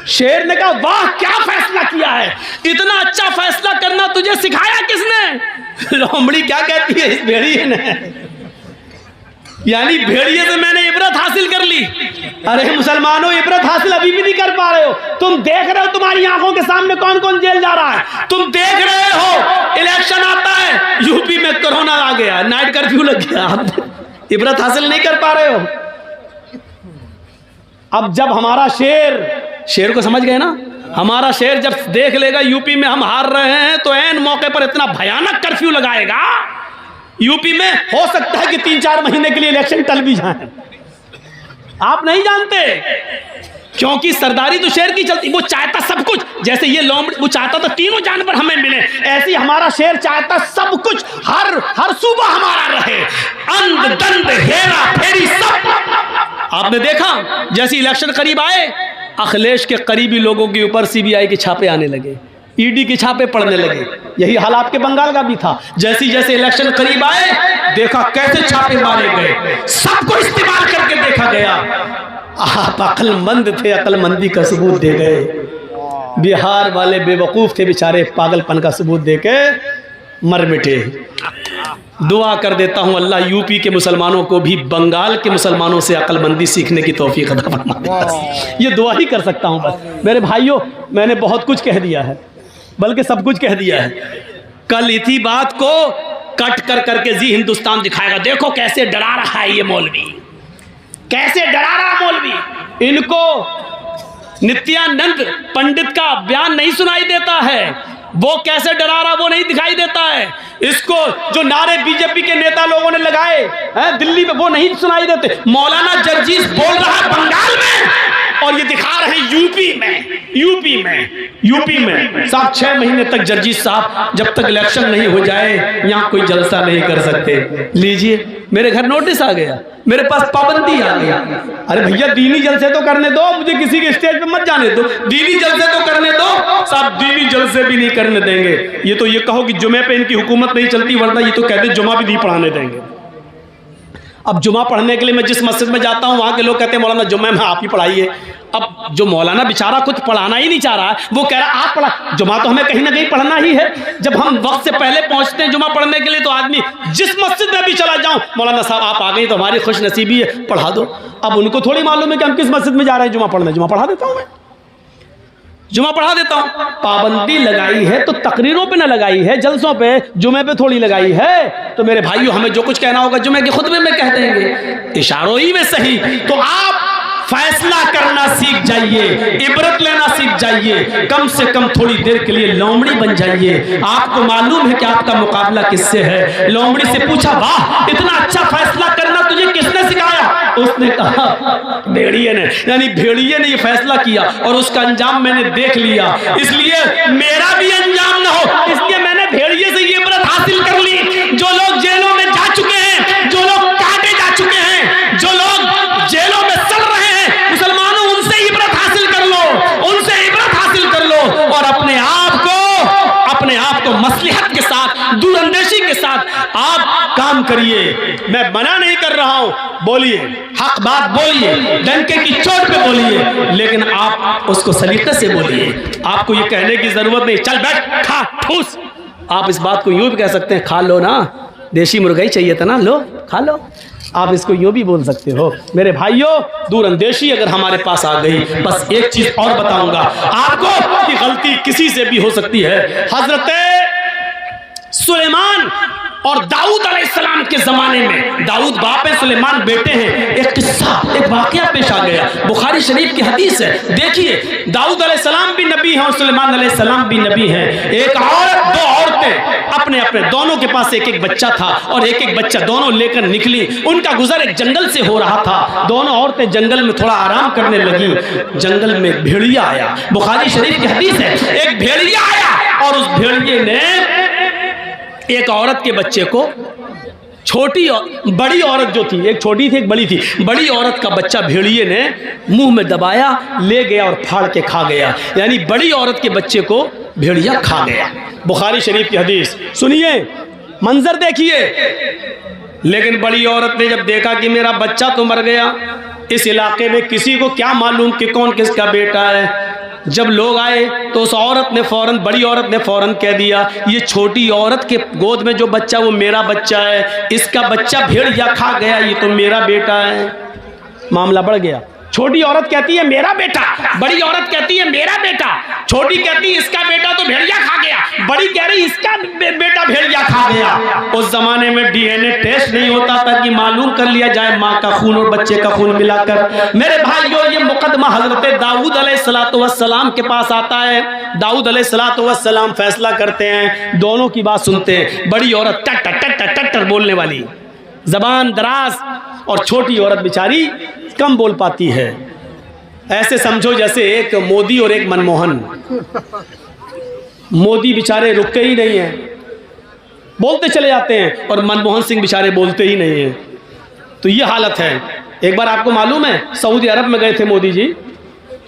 शेर ने कहा वाह क्या फैसला किया है, इतना अच्छा फैसला करना तुझे सिखाया किसने। लोमड़ी क्या कहती है इस भेड़िए ने। यानी भेड़िए से मैंने इबरत हासिल कर ली। अरे मुसलमानों इबरत हासिल अभी भी नहीं कर पा रहे हो। तुम देख रहे हो तुम्हारी आंखों के सामने कौन कौन जेल जा रहा है। तुम देख रहे हो इलेक्शन आता है, यूपी में कोरोना आ गया, नाइट कर्फ्यू लग गया, आप इबरत हासिल नहीं कर पा रहे हो। अब जब हमारा शेर को समझ गए ना, हमारा शेर जब देख लेगा यूपी में हम हार रहे हैं तो ऐन मौके पर इतना भयानक कर्फ्यू लगाएगा, यूपी में हो सकता है कि 3-4 महीने के लिए इलेक्शन टल भी जाए। आप नहीं जानते, क्योंकि सरदारी तो शेर की चलती। वो चाहता सब कुछ, जैसे ये लोमड़ी वो चाहता तो तीनों जानवर हमें मिले, ऐसे ही हमारा शेर चाहता सब कुछ हर सूबा हमारा रहे, अंध दंड हेरा फेरी सब। आपने देखा जैसे इलेक्शन करीब आए, अखिलेश के करीबी लोगों के ऊपर सीबीआई के छापे आने लगे, ईडी के छापे पड़ने लगे। यही हाल आपके बंगाल का भी था। जैसे जैसे इलेक्शन करीब आए, देखा कैसे छापे मारे गए, सबको इस्तेमाल करके देखा गया। आप अक्लमंद थे, अक्लमंदी का सबूत दे गए। बिहार वाले बेवकूफ थे बेचारे, पागलपन का सबूत दे के मर मिटे। दुआ कर देता हूं अल्लाह यूपी के मुसलमानों को भी बंगाल के मुसलमानों से अक्लमंदी सीखने की तौफीक अता फरमाए। ये दुआ ही कर सकता हूं बस। मेरे भाइयों, मैंने बहुत कुछ कह दिया है, बल्कि सब कुछ कह दिया है। कल इसी बात को कट कर करके जी हिंदुस्तान दिखाएगा। देखो कैसे डरा रहा है ये मौलवी, कैसे डरा रहा मौलवी। इनको नित्यानंद पंडित का बयान नहीं सुनाई देता है, वो कैसे डरा रहा वो नहीं दिखाई देता है। इसको जो नारे बीजेपी के नेता लोगों ने लगाए हैं दिल्ली में, वो नहीं सुनाई देते। मौलाना जर्जीस बोल रहा है बंगाल में, और ये दिखा रहे हैं यूपी में। साहब 6 महीने तक जर्जीस साहब जब तक इलेक्शन नहीं हो जाए यहाँ कोई जलसा नहीं कर सकते। लीजिए मेरे घर नोटिस आ गया, मेरे पास पाबंदी आ गई। अरे भैया दीनी जलसे तो करने दो, मुझे किसी के स्टेज पे मत जाने दो। दीनी जलसे तो करने दो। साहब दीनी जलसे भी नहीं करने देंगे। ये तो ये कहो कि जुमे पे इनकी हुकूमत नहीं चलती, वरना ये तो कहते जुमा भी नहीं पढ़ाने देंगे। अब जुमा पढ़ने के लिए मैं जिस मस्जिद में जाता हूँ वहाँ के लोग कहते हैं मौलाना जुम्मे में आप ही पढ़ाइए। अब जो मौलाना बेचारा कुछ पढ़ाना ही नहीं चाह रहा है, वो कह रहा है आप पढ़ा। जुमा तो हमें कहीं ना कहीं पढ़ना ही है। जब हम वक्त से पहले पहुँचते हैं जुमा पढ़ने के लिए तो आदमी जिस मस्जिद में भी चला जाऊँ, मौलाना साहब आप आ गए तो हमारी खुश नसीबी है, पढ़ा दो। अब उनको थोड़ी मालूम है कि हम किस मस्जिद में जा रहे हैं जुमा पढ़ने। जुमा पढ़ा देता हूँ मैं, जुमा पढ़ा देता हूँ। पाबंदी लगाई है तो तकरीरों पे ना लगाई है, जलसों पे, जुमे पे थोड़ी लगाई है। तो मेरे भाइयों हमें जो कुछ कहना होगा जुमे के खुतबे में कह देंगे, इशारों ही में सही। तो आप फैसला करना सीख जाइए, इबरत लेना सीख जाइए, कम से कम थोड़ी देर के लिए लोमड़ी बन जाइए। आपको मालूम है कि आपका मुकाबला किससे है। लोमड़ी से पूछा वाह इतना अच्छा फैसला करना तुझे किसने सिखाया। उसने कहा भेड़िए ने, यानी भेड़िए ने ये फैसला किया और उसका अंजाम मैंने देख लिया, इसलिए मेरा भी अंजाम ना हो, इसलिए मैंने भेड़िए से ये इबरत हासिल कर ली। जो लोग जेलों में जा चुके हैं, जो लोग काटे जा चुके हैं, जो लोग जेलों में सड़ रहे हैं, मुसलमानों उनसे इबरत हासिल कर लो, उनसे इबरत हासिल कर लो और अपने आप को मसलहत के साथ, दूरअंदेशी के साथ आप काम करिए। मैं मना नहीं कर रहा हूं, बोलिए, हक बात बोलिए, डंके की चोट पे बोलिए, लेकिन आप उसको सलीके से बोलिए। आपको ये कहने की जरूरत नहीं चल बैठ खा ठूस। आप इस बात को यूं भी कह सकते हैं, खा लो ना, देशी मुर्गा ही चाहिए था ना, लो खा लो। आप इसको यूं भी बोल सकते हो। मेरे भाइयों, दूरअंदेशी अगर हमारे पास आ गई, बस एक चीज और बताऊंगा आपको कि गलती किसी से भी हो सकती है। हजरत सुलेमान और दाऊद अलैहिस्सलाम के जमाने में, दाऊद बाप है, सुलेमान बेटे हैं, एक किस्सा, एक वाकया पेश आ गया। बुखारी शरीफ की हदीस है। देखिए, दाऊद अलैहिस्सलाम भी नबी हैं और सुलेमान अलैहिस्सलाम भी नबी हैं। एक औरत, दो औरतें अपने अपने, दोनों के पास एक एक बच्चा था और एक एक बच्चा दोनों लेकर निकली। उनका गुजर एक जंगल से हो रहा था। दोनों औरतें जंगल में थोड़ा आराम करने लगी। जंगल में भेड़िया आया। बुखारी शरीफ की हदीस है, एक भेड़िया आया और उस भेड़िए ने एक औरत के बच्चे को, बड़ी औरत जो थी, एक छोटी थी एक बड़ी थी, बड़ी औरत का बच्चा भेड़िए ने मुंह में दबाया, ले गया और फाड़ के खा गया। यानी बड़ी औरत के बच्चे को भेड़िया खा गया। बुखारी शरीफ की हदीस सुनिए, मंजर देखिए। लेकिन बड़ी औरत ने जब देखा कि मेरा बच्चा तो मर गया, इस इलाके में किसी को क्या मालूम कि कौन किसका बेटा है। जब लोग आए तो उस औरत ने फौरन, बड़ी औरत ने फौरन कह दिया, ये छोटी औरत के गोद में जो बच्चा वो मेरा बच्चा है, इसका बच्चा भेड़िया खा गया, ये तो मेरा बेटा है। मामला बढ़ गया। छोटी औरत कहती है मेरा बेटा, बड़ी औरत कहती है मेरा बेटा, छोटी कहती है इसका बेटा तो भेड़िया खा गया, बड़ी कह रही इसका बेटा भेड़िया खा गया। उस जमाने में डीएनए टेस्ट नहीं होता था कि मालूम कर लिया जाए माँ का खून और बच्चे का खून मिलाकर। मेरे भाइयों, ये मुकदमा हजरत दाऊद अलैहिस्सलाम के पास आता है। दाऊद अलैहिस्सलाम फैसला करते हैं, दोनों की बात सुनते हैं। बड़ी औरत टट टट टट टट बोलने वाली, जबान दराज, और छोटी औरत बेचारी कम बोल पाती है। ऐसे समझो जैसे एक मोदी और एक मनमोहन। मोदी बेचारे रुकते ही नहीं हैं, बोलते चले जाते हैं, और मनमोहन सिंह बेचारे बोलते ही नहीं हैं। तो ये हालत है। एक बार आपको मालूम है, सऊदी अरब में गए थे मोदी जी,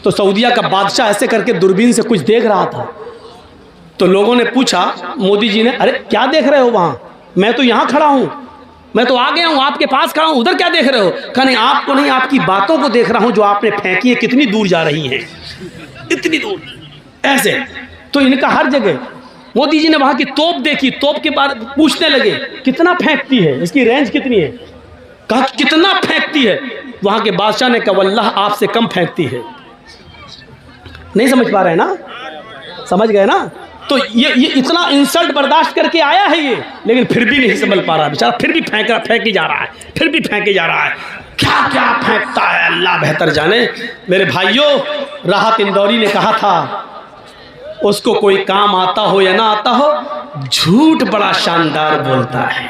तो सऊदिया का बादशाह ऐसे करके दूरबीन से कुछ देख रहा था। तो लोगों ने पूछा मोदी जी ने, अरे क्या देख रहे हो वहाँ? मैं तो यहाँ खड़ा हूँ, मैं तो आ गया हूँ, आपके पास खड़ा हूँ, उधर क्या देख रहे हो? कहा नहीं, आपको नहीं, आपकी बातों को देख रहा हूँ जो आपने फेंकी है, कितनी दूर जा रही हैं, इतनी दूर। ऐसे तो इनका हर जगह। मोदी जी ने वहाँ की तोप देखी, तोप के बाद पूछने लगे कितना फेंकती है, इसकी रेंज कितनी है? कहा कितना फेंकती है? वहाँ के बादशाह ने कहा वल्लाह आपसे कम फेंकती है। नहीं समझ पा रहे हैं ना? समझ गए ना? तो ये इतना इंसल्ट बर्दाश्त करके आया है ये, लेकिन फिर भी नहीं संभल पा रहा बेचारा, फिर भी फेंकी जा रहा है, फिर भी फेंके जा रहा है। क्या क्या फेंकता है अल्लाह बेहतर जाने। मेरे भाइयों, राहत इंदौरी ने कहा था, उसको कोई काम आता हो या ना आता हो, झूठ बड़ा शानदार बोलता है,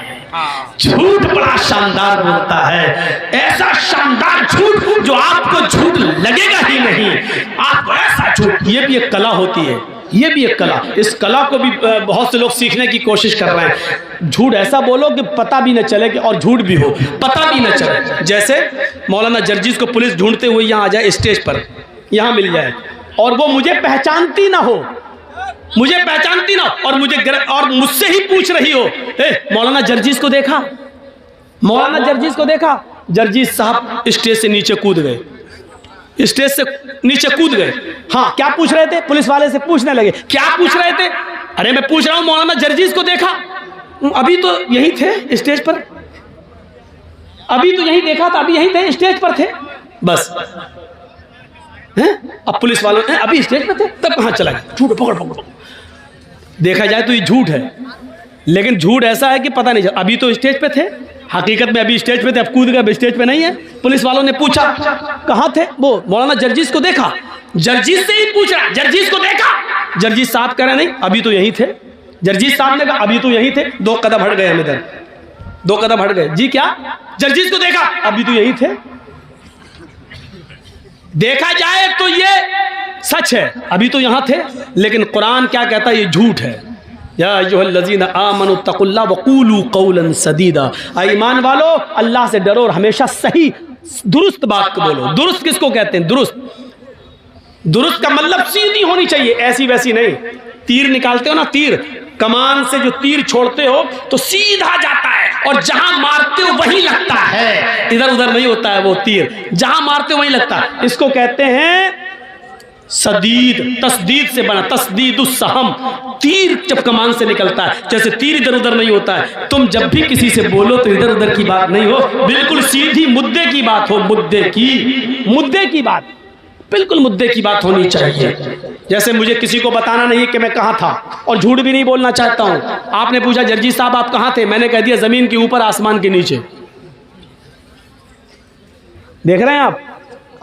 झूठ बड़ा शानदार बोलता है। ऐसा शानदार झूठ जो आपको झूठ लगेगा ही नहीं, आपको ऐसा झूठ। ये भी एक कला होती है, ये भी एक कला। इस कला को भी बहुत से लोग सीखने की कोशिश कर रहे हैं। झूठ ऐसा बोलो कि पता भी न चले कि, और झूठ भी हो, पता भी न चले। जैसे मौलाना जर्जिस को पुलिस ढूंढते हुए यहाँ आ जाए, स्टेज पर यहाँ मिल जाए, और वो मुझे पहचानती ना हो, मुझे पहचानती ना, और मुझसे ही पूछ रही हो, मौलाना जर्जिस को देखा, मौलाना जर्जिस को देखा। जर्जिस साहब स्टेज से नीचे कूद गए, स्टेज से नीचे कूद गए। हाँ, क्या पूछ रहे थे? पुलिस वाले से पूछने लगे, क्या पूछ रहे थे? अरे मैं पूछ रहा हूं मौलाना जर्जिस को देखा? अभी तो यही थे स्टेज पर, अभी तो यही देखा था, अभी यही थे, स्टेज पर थे बस। हैं? अब पुलिस वालों ने अभी स्टेज पर थे, तब कहाँ चला गया? झूठ, पकड़। देखा जाए तो ये झूठ है, लेकिन झूठ ऐसा है कि पता नहीं चला। अभी तो स्टेज पे थे, हकीकत में अभी स्टेज पे थे, अब कूद गए, स्टेज पे नहीं है। पुलिस वालों ने पूछा कहाँ थे? वो मौलाना जर्जिस को देखा। जर्जिस से ही पूछ रहा, जर्जिस को देखा? जर्जिस साहब कह रहे नहीं, अभी तो यही थे। जर्जिस साहब ने कहा अभी तो यही थे, 2 कदम हट गए हम इधर, 2 कदम हट गए। जी क्या? जर्जिस को देखा? अभी तो यही थे। देखा जाए तो ये सच है, अभी तो यहाँ थे, लेकिन कुरान क्या कहता है, ये झूठ है। या अय्युहल्लज़ीना आमनु तक़ुल्लाह वक़ूलू क़ौलन सदीदा, ईमान वालो अल्लाह से डरो और हमेशा सही दुरुस्त बात को बोलो। दुरुस्त किसको कहते हैं? दुरुस्त, दुरुस्त का मतलब सीधी होनी चाहिए, ऐसी वैसी नहीं। तीर निकालते हो ना, तीर कमान से जो तीर छोड़ते हो तो सीधा जाता है और जहां मारते हो वहीं लगता है, इधर उधर नहीं होता है वो तीर, जहां मारते हो वहीं लगता है। इसको कहते हैं सदीद, तस्दीद से बना, तस्दीदुस्सहम, तीर जब कमान से निकलता है, जैसे तीर इधर उधर नहीं होता है। तुम जब भी किसी से बोलो तो इधर उधर की बात नहीं हो, बिल्कुल सीधी मुद्दे की बात हो, मुद्दे की बात, बिल्कुल मुद्दे की बात होनी चाहिए। जैसे मुझे किसी को बताना नहीं कि मैं कहाँ था, और झूठ भी नहीं बोलना चाहता हूँ। आपने पूछा जर्जी साहब आप कहाँ थे, मैंने कह दिया जमीन के ऊपर आसमान के नीचे। देख रहे हैं आप,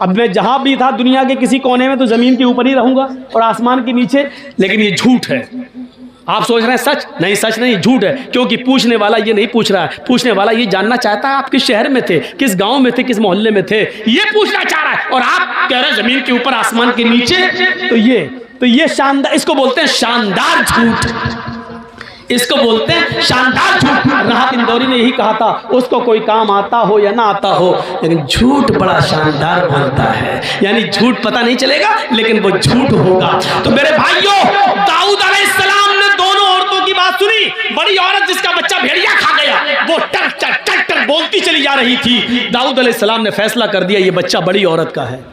अब मैं जहां भी था दुनिया के किसी कोने में तो जमीन के ऊपर ही रहूंगा और आसमान के नीचे, लेकिन ये झूठ है। आप सोच रहे हैं सच, नहीं सच नहीं, झूठ है। क्योंकि पूछने वाला ये नहीं पूछ रहा है, पूछने वाला ये जानना चाहता है आप किस शहर में थे, किस गांव में थे, किस मोहल्ले में थे, ये पूछना चाह रहा है। और आप कह रहे हैं जमीन के ऊपर आसमान के नीचे, तो ये शानदार, इसको बोलते हैं शानदार झूठ, इसको बोलते हैं शानदार झूठ। राहत इंदौरी ने यही कहा था, उसको कोई काम आता हो या ना आता हो, लेकिन झूठ बड़ा शानदार बनता है। यानी झूठ पता नहीं चलेगा लेकिन वो झूठ होगा। तो मेरे भाइयों, दाऊद अलैहिस्सलाम ने दोनों औरतों की बात सुनी। बड़ी औरत जिसका बच्चा भेड़िया खा गया, वो टर टर टर टर बोलती चली जा रही थी। दाऊद अलैहिस्सलाम ने फैसला कर दिया ये बच्चा बड़ी औरत का है।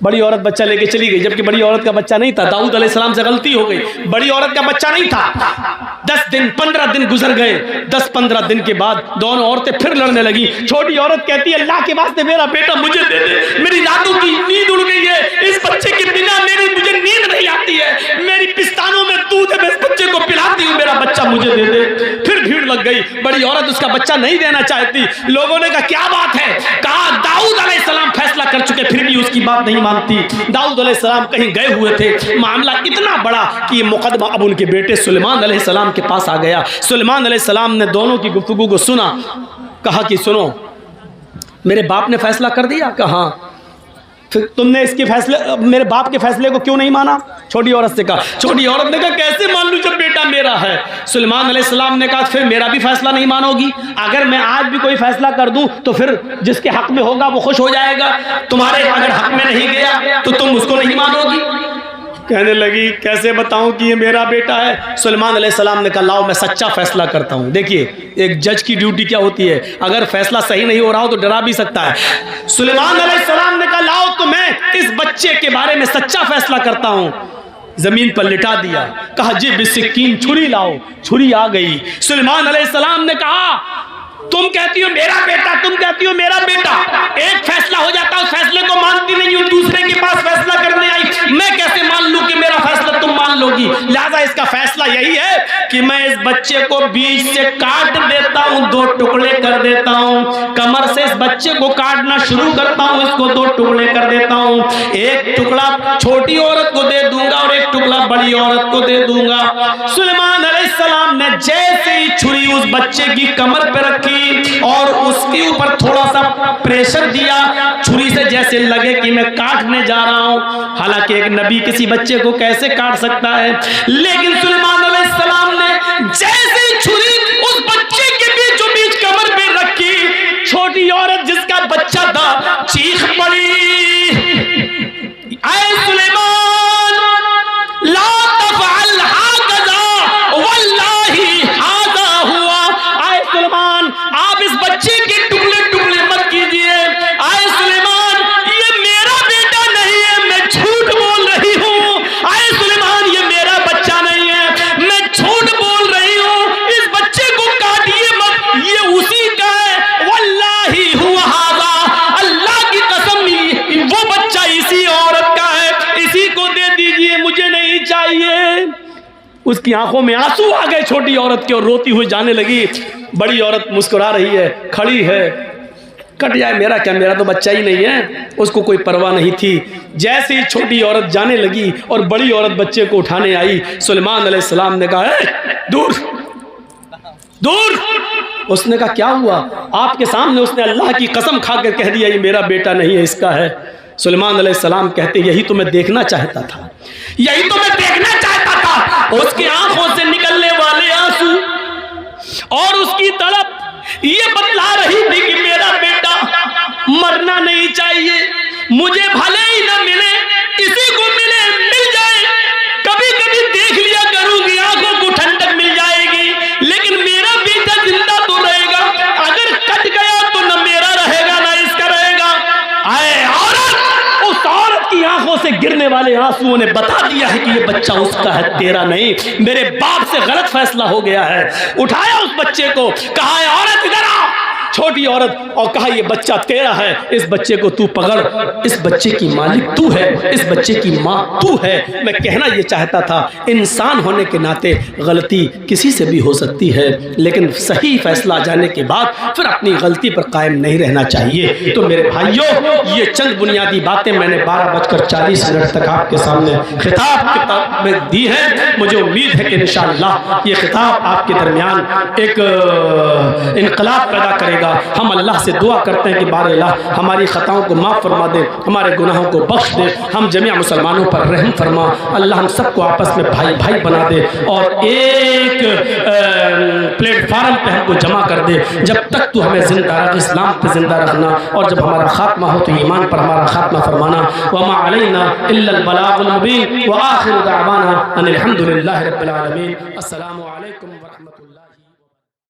बड़ी औरत बच्चा लेके चली गई, जबकि बड़ी औरत का बच्चा नहीं था। दाऊद अलैहिस्सलाम से गलती हो गई, बड़ी औरत का बच्चा नहीं था। 10 दिन 15 दिन गुजर गए। 10-15 दिन के बाद दोनों औरतें फिर लड़ने लगी। छोटी औरत कहती है अल्लाह के वास्ते मेरा बेटा मुझे दे दे, मेरी रातों की नींद उड़ गई है, इस बच्चे के बिना मुझे नींद नहीं आती है, मेरी पिस्तानों में दूध है, मैं इस बच्चे को पिलाती हूँ, मेरा बच्चा मुझे दे दे। फिर भीड़ लग गई, बड़ी औरत उसका बच्चा नहीं देना चाहती। लोगों ने कहा क्या बात है, कहा दाऊद अलैहिस्सलाम फैसला कर चुके फिर भी उसकी बात नहीं मानती। दाऊद अलैहिस्सलाम कहीं गए हुए थे, मामला इतना बड़ा कि ये मुकदमा अब उनके बेटे सुलेमान अलैहिस्सलाम के पास आ गया। सुलेमान अलैहिस्सलाम ने दोनों की गुफ्तगू को सुना, कहा कि सुनो मेरे बाप ने फैसला कर दिया। कहा फिर तुमने इसके फैसले, मेरे बाप के फैसले को क्यों नहीं माना? छोटी औरत से कहा। छोटी औरत ने कहा कैसे मान लूं जब बेटा मेरा है? सुलेमान अलैहिस्सलाम ने कहा फिर मेरा भी फैसला नहीं मानोगी? अगर मैं आज भी कोई फैसला कर दूं तो फिर जिसके हक में होगा वो खुश हो जाएगा, तुम्हारे अगर हक में नहीं गया तो तुम उसको नहीं मानोगी। कहने लगी कैसे बताऊं कि ये मेरा बेटा है? सुलेमान अलैहिस्सलाम ने कहा लाओ मैं सच्चा फैसला करता हूं। देखिए एक जज की ड्यूटी क्या होती है, अगर फैसला सही नहीं हो रहा हो तो डरा भी सकता है। सुलेमान अलैहिस्सलाम ने कहा लाओ तो मैं इस बच्चे के बारे में सच्चा फैसला करता हूं। जमीन पर लिटा दिया, कहा जी बिस्किन छुरी लाओ। छुरी आ गई। सुलेमान अलैहिस्सलाम ने कहा तुम कहती हो मेरा बेटा, तुम कहती हो मेरा बेटा, एक फैसला हो जाता है उस फैसले को मानती नहीं हूं, दूसरे के पास फैसला करने आई, मैं कैसे मान लूं कि मेरा फैसला तुम मान लोगी? लिहाजा इसका फैसला यही है कि मैं इस बच्चे को बीच से काट देता हूं, 2 टुकड़े कर देता हूं, कमर से इस बच्चे को काटना शुरू करता हूं, इसको 2 टुकड़े कर देता हूं, एक टुकड़ा छोटी औरत को दे दूंगा और एक टुकड़ा बड़ी औरत को दे दूंगा। सुलेमान अलैहिस्सलाम ने जैसे ही छुरी उस बच्चे की कमर पर रखी और उसके ऊपर थोड़ा सा प्रेशर दिया, छुरी से जैसे लगे कि मैं काटने जा रहा हूं। हालांकि एक नबी किसी बच्चे को कैसे काट सकता है, लेकिन सुलेमान अलैहिस्सलाम ने जैसे ही छुरी उस बच्चे के बीचों बीच कमर पे रखी, छोटी औरत जिसका बच्चा था चीख पड़ी, ऐ सुलेमान ला तफअल हाकज़ा वल्लाही हाज़ा हुआ। ऐ सुलेमान आप इस बच्चे के टुकड़े टुकड़े मत कीजिए। आए सुलेमान ये मेरा बेटा नहीं है, मैं झूठ बोल रही हूँ। आए सुलेमान ये मेरा बच्चा नहीं है, मैं झूठ बोल रही हूँ, इस बच्चे को काटिए मत, ये उसी का है। वल्लाही हुआ हाज़ा, अल्लाह की कसम वो बच्चा इसी औरत का है, इसी को दे दीजिए, मुझे नहीं चाहिए। उसकी आंखों में आंसू आ गए छोटी औरत के और रोती हुई जाने लगी। बड़ी औरत मुस्कुरा रही है, खड़ी है, कट जाए मेरा क्या, मेरा तो बच्चा ही नहीं है, उसको कोई परवाह नहीं थी। जैसे ही छोटी औरत जाने लगी और बड़ी औरत बच्चे को उठाने आई, सुलेमान अलैहिस्सलाम ने कहा दूर दूर। उसने कहा क्या हुआ? आपके सामने उसने अल्लाह की कसम खाकर कह दिया ये मेरा बेटा नहीं है, इसका है। सुलेमान अलैहिस्सलाम कहते यही तो मैं देखना चाहता था, यही तो मैं देखना चाहता था। उसकी आंखों से निकलने वाले आंसू और उसकी तड़प ये बतला रही थी कि मेरा बेटा मरना नहीं चाहिए, मुझे भले ही ना मिले, इसी को मिले, मिल जाए, कभी कभी देख लिया करूंगी, आंखों को ठंडक मिल जाएगी, लेकिन मेरा बेटा जिंदा तो रहेगा, अगर कट गया तो न मेरा रहेगा ना इसका रहेगा। आए औरत, उस औरत की आंखों से गिरने वाले आंसुओं ने बता दिया है कि ये बच्चा उसका है, तेरा नहीं। मेरे बाप से गलत फैसला हो गया है। उठाया उस बच्चे को, कहा है औरत इधर आ, छोटी औरत, और कहा ये बच्चा तेरा है, इस बच्चे को तू पकड़, इस बच्चे की मालिक तू है, इस बच्चे की माँ तू है। मैं कहना ये चाहता था, इंसान होने के नाते गलती किसी से भी हो सकती है, लेकिन सही फैसला जाने के बाद फिर अपनी गलती पर कायम नहीं रहना चाहिए। तो मेरे भाइयों, ये चंद बुनियादी बातें मैंने 12:40 तक आपके सामने खिताब में दी है। मुझे उम्मीद है कि इंशाअल्लाह ये खिताब आपके दरमियान एक इनकलाब पैदा करेगा। हम अल्लाह से दुआ करते हैं कि बारे अल्लाह हमारी खताओं को माफ़ फरमा दे, हमारे गुनाहों को बख्श दे, हम जमीआ मुसलमानों पर रहम फरमा। अल्लाह हम सबको आपस में भाई भाई बना दे और एक प्लेटफार्म पे हमको जमा कर दे। जब तक तू हमें जिंदा रख, इस्लाम पे जिंदा रखना, और जब हमारा खात्मा हो तो ईमान पर हमारा खात्मा फरमाना। वमा अलैना इल्लल बलागुल मुबीन व आखिरु दावाना अनिल हम्दुलिल्लाहि रब्बिल आलमीन। अस्सलामु अलैकुम व रहमतुल्लाह।